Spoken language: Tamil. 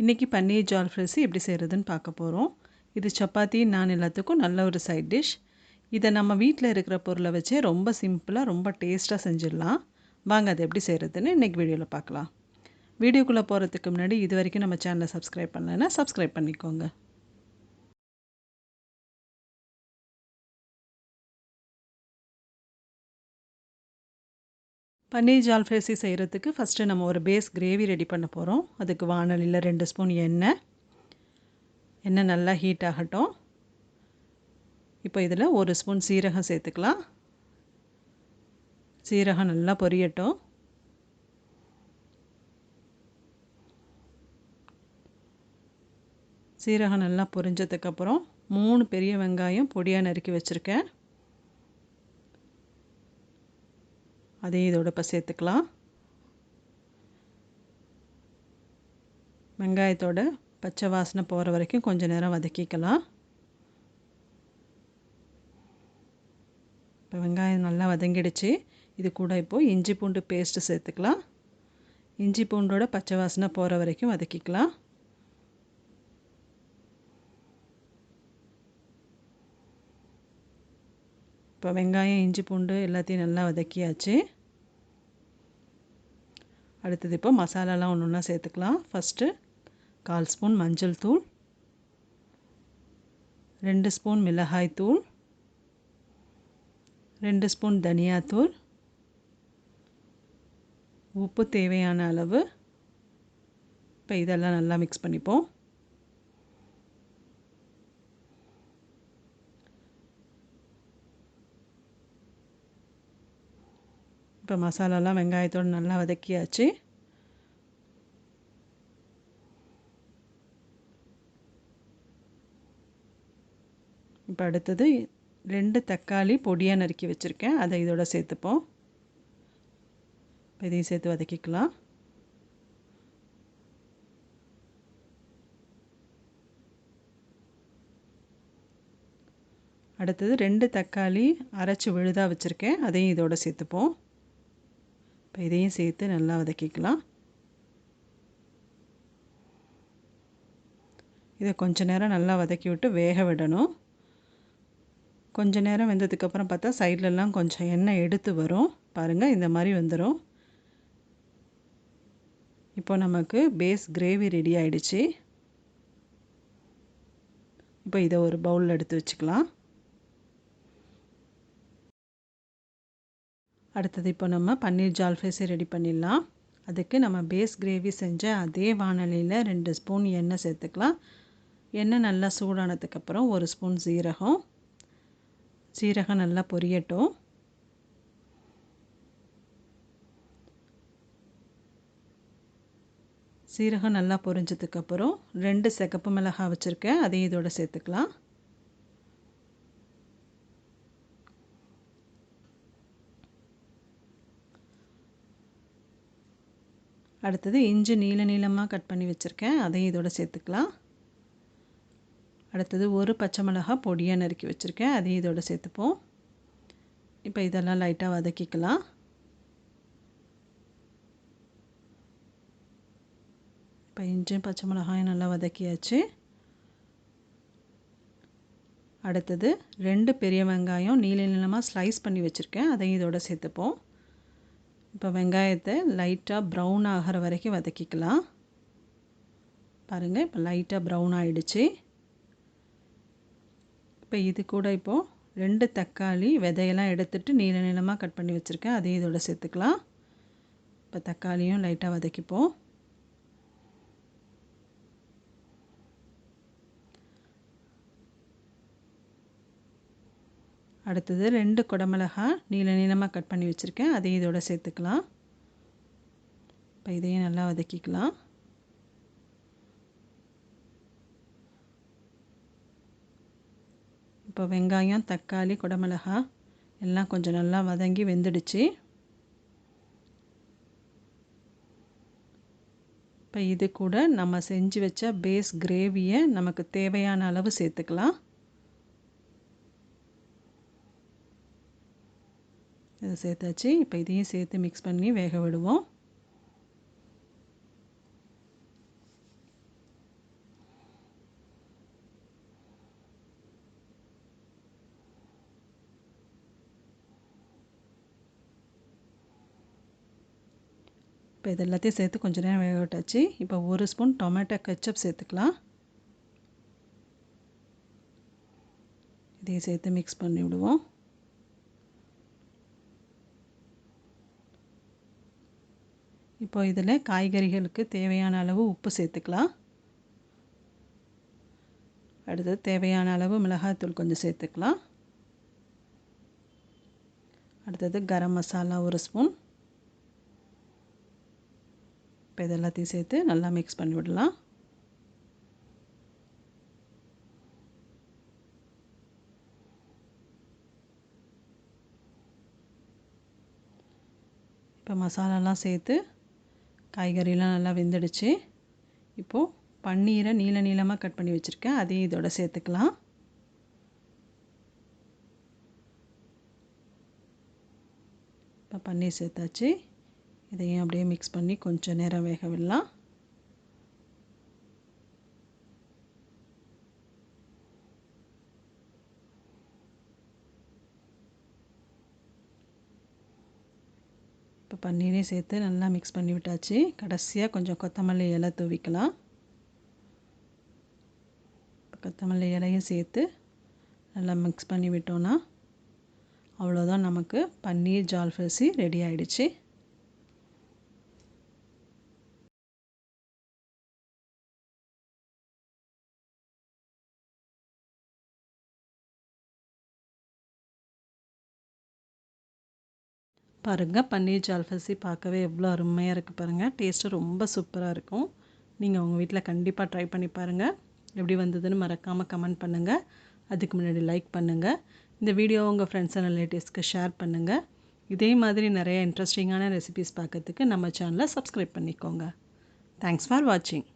இன்றைக்கி பன்னீர் ஜால்ஃப்ரெசி எப்படி செய்கிறதுன்னு பார்க்க போகிறோம். இது சப்பாத்தி நான் எல்லாத்துக்கும் நல்ல ஒரு சைட் டிஷ். இதை நம்ம வீட்டில் இருக்கிற பொருளை வச்சே ரொம்ப சிம்பிளாக ரொம்ப டேஸ்ட்டாக செஞ்சிடலாம். வாங்க அது எப்படி செய்கிறதுன்னு இன்றைக்கி வீடியோவில் பார்க்கலாம். வீடியோக்குள்ளே போகிறதுக்கு முன்னாடி இது வரைக்கும் நம்ம சேனலை சப்ஸ்கிரைப் பண்ணலைன்னா சப்ஸ்கிரைப் பண்ணிக்கோங்க. பன்னீர் ஜால்ஃப்ரெசி செய்கிறதுக்கு ஃபஸ்ட்டு நம்ம ஒரு பேஸ் கிரேவி ரெடி பண்ண போகிறோம். அதுக்கு வாணலியில் 2 ஸ்பூன் எண்ணெய் நல்லா ஹீட் ஆகட்டும். இப்போ இதில் 1 ஸ்பூன் சீரகம் சேர்த்துக்கலாம். சீரகம் நல்லா பொரியட்டும். சீரகம் நல்லா பொரிஞ்சதுக்கப்புறம் 3 பெரிய வெங்காயம் பொடியாக நறுக்கி வச்சுருக்கேன். அதையும் இதோட இப்போ சேர்த்துக்கலாம். வெங்காயத்தோட பச்சை வாசனை போகிற வரைக்கும் கொஞ்சம் நேரம் வதக்கிக்கலாம். இப்போ வெங்காயம் நல்லா வதங்கிடுச்சு. இது கூட இப்போது இஞ்சி பூண்டு பேஸ்ட்டு சேர்த்துக்கலாம். இஞ்சி பூண்டோட பச்சை வாசனை போகிற வரைக்கும் வதக்கிக்கலாம். இப்போ வெங்காயம் இஞ்சி பூண்டு எல்லாத்தையும் நல்லா வதக்கியாச்சு. அடுத்தது இப்போ மசாலாலாம் ஒன்று ஒன்றா சேர்த்துக்கலாம். ஃபஸ்ட்டு 1/4 ஸ்பூன் மஞ்சள் தூள், 2 ஸ்பூன் மிளகாய் தூள், 2 ஸ்பூன் தனியாத்தூள், உப்பு தேவையான அளவு. இப்போ இதெல்லாம் நல்லா மிக்ஸ் பண்ணிப்போம். இப்போ மசாலாலாம் வெங்காயத்தோடு நல்லா வதக்கியாச்சு. இப்போ அடுத்தது 2 தக்காளி பொடியாக நறுக்கி வச்சுருக்கேன். அதை இதோட சேர்த்துப்போம். இதையும் சேர்த்து வதக்கிக்கலாம். அடுத்தது 2 தக்காளி அரைச்சி விழுதாக வச்சுருக்கேன். அதையும் இதோட சேர்த்துப்போம். இப்போ இதையும் சேர்த்து நல்லா வதக்கிக்கலாம். இதை கொஞ்ச நேரம் நல்லா வதக்கி விட்டு வேக விடணும். கொஞ்ச நேரம் வெந்ததுக்கப்புறம் பார்த்தா சைட்லலாம் கொஞ்சம் எண்ணெய் எடுத்து வரும். பாருங்கள், இந்த மாதிரி வந்துடும். இப்போ நமக்கு பேஸ் கிரேவி ரெடி ஆகிடுச்சு. இப்போ இதை ஒரு பவுலில் எடுத்து வச்சுக்கலாம். அடுத்தது இப்போ நம்ம பன்னீர் ஜால்ஃப்ரெசி ரெடி பண்ணிடலாம். அதுக்கு நம்ம பேஸ் கிரேவி செஞ்ச அதே வாணலியில் 2 ஸ்பூன் எண்ணெய் சேர்த்துக்கலாம். எண்ணெய் நல்லா சூடானதுக்கப்புறம் 1 ஸ்பூன் சீரகம். சீரகம் நல்லா பொரியட்டும். சீரகம் நல்லா பொரிஞ்சதுக்கப்புறம் 2 சிகப்பு மிளகாய் வச்சுருக்கேன். அதையும் இதோட சேர்த்துக்கலாம். அடுத்தது இஞ்சி நீளமாக கட் பண்ணி வச்சுருக்கேன். அதையும் இதோட சேர்த்துக்கலாம். அடுத்தது 1 பச்சை மிளகாய் பொடியாக நறுக்கி வச்சுருக்கேன். அதையும் இதோட சேர்த்துப்போம். இப்போ இதெல்லாம் லைட்டாக வதக்கிக்கலாம். இப்போ இஞ்சியும் பச்சை மிளகாயும் நல்லா வதக்கியாச்சு. அடுத்தது 2 பெரிய வெங்காயம் நீளமாக ஸ்லைஸ் பண்ணி வச்சுருக்கேன். அதையும் இதோட சேர்த்துப்போம். இப்போ வெங்காயத்தை லைட்டாக ப்ரௌன் ஆகிற வரைக்கும் வதக்கிக்கலாம். பாருங்கள், இப்போ லைட்டாக ப்ரௌன் ஆகிடுச்சு. இப்போ இது கூட இப்போது 2 தக்காளி விதையெல்லாம் எடுத்துகிட்டு நீளமாக கட் பண்ணி வச்சுருக்கேன். அதையும் இதோட சேர்த்துக்கலாம். இப்போ தக்காளியும் லைட்டாக வதக்கிப்போம். அடுத்தது 2 குடமிளகாய் நீளமாக கட் பண்ணி வச்சுருக்கேன். அதையும் இதோட சேர்த்துக்கலாம். இப்போ இதையும் நல்லா வதக்கிக்கலாம். இப்போ வெங்காயம் தக்காளி குடமிளகாய் எல்லாம் கொஞ்சம் நல்லா வதங்கி வெந்துடுச்சு. இப்போ இது கூட நம்ம செஞ்சு வச்ச பேஸ் கிரேவியை நமக்கு தேவையான அளவு சேர்த்துக்கலாம். இதை சேர்த்தாச்சு. இப்போ இதையும் சேர்த்து மிக்ஸ் பண்ணி வேக விடுவோம். இப்போ இது எல்லாத்தையும் சேர்த்து கொஞ்சம் நேரம் வேக விட்டாச்சு. இப்போ 1 ஸ்பூன் டொமேட்டோ கெச்சப் சேர்த்துக்கலாம். இதையும் சேர்த்து மிக்ஸ் பண்ணி விடுவோம். இப்போ இதில் காய்கறிகளுக்கு தேவையான அளவு உப்பு சேர்த்துக்கலாம். அடுத்தது தேவையான அளவு மிளகாய்த்தூள் கொஞ்சம் சேர்த்துக்கலாம். அடுத்தது கரம் மசாலா 1 ஸ்பூன். இப்போ இது எல்லாத்தையும் சேர்த்து நல்லா மிக்ஸ் பண்ணி விடலாம். இப்போ மசாலாலாம் சேர்த்து காய்கறிலாம் நல்லா வெந்துடுச்சு. இப்போது பன்னீரை நீள நீளமாக கட் பண்ணி வச்சுருக்கேன், அதையும் இதோட சேர்த்துக்கலாம். இப்போ பன்னீர் சேர்த்தாச்சு. இதையும் அப்படியே மிக்ஸ் பண்ணி கொஞ்சம் நேரம் வேக விடலாம். இப்போ பன்னீரையும் சேர்த்து நல்லா மிக்ஸ் பண்ணி விட்டாச்சு. கடைசியாக கொஞ்சம் கொத்தமல்லி இலை தூவிக்கலாம். கொத்தமல்லி இலையும் சேர்த்து நல்லா மிக்ஸ் பண்ணி விட்டோன்னா அவ்வளோதான், நமக்கு பன்னீர் ஜால்ஃப்ரெசி ரெடி ஆகிடுச்சு. பாருங்கள், பன்னீர் ஜால்ஃப்ரெசி பார்க்கவே எவ்வளோ அருமையாக இருக்குது பாருங்கள். டேஸ்ட்டு ரொம்ப சூப்பராக இருக்கும். நீங்கள் உங்கள் வீட்டில் கண்டிப்பாக ட்ரை பண்ணி பாருங்கள். எப்படி வந்ததுன்னு மறக்காமல் கமெண்ட் பண்ணுங்கள். அதுக்கு முன்னாடி லைக் பண்ணுங்கள். இந்த வீடியோவை உங்கள் ஃப்ரெண்ட்ஸ் அண்ட் ரிலேட்டிவ்ஸ்க்கு ஷேர் பண்ணுங்கள். இதே மாதிரி நிறைய இன்ட்ரெஸ்டிங்கான ரெசிபீஸ் பார்க்கறதுக்கு நம்ம சேனலை சப்ஸ்கிரைப் பண்ணிக்கோங்க. தேங்க்ஸ் ஃபார் வாட்சிங்.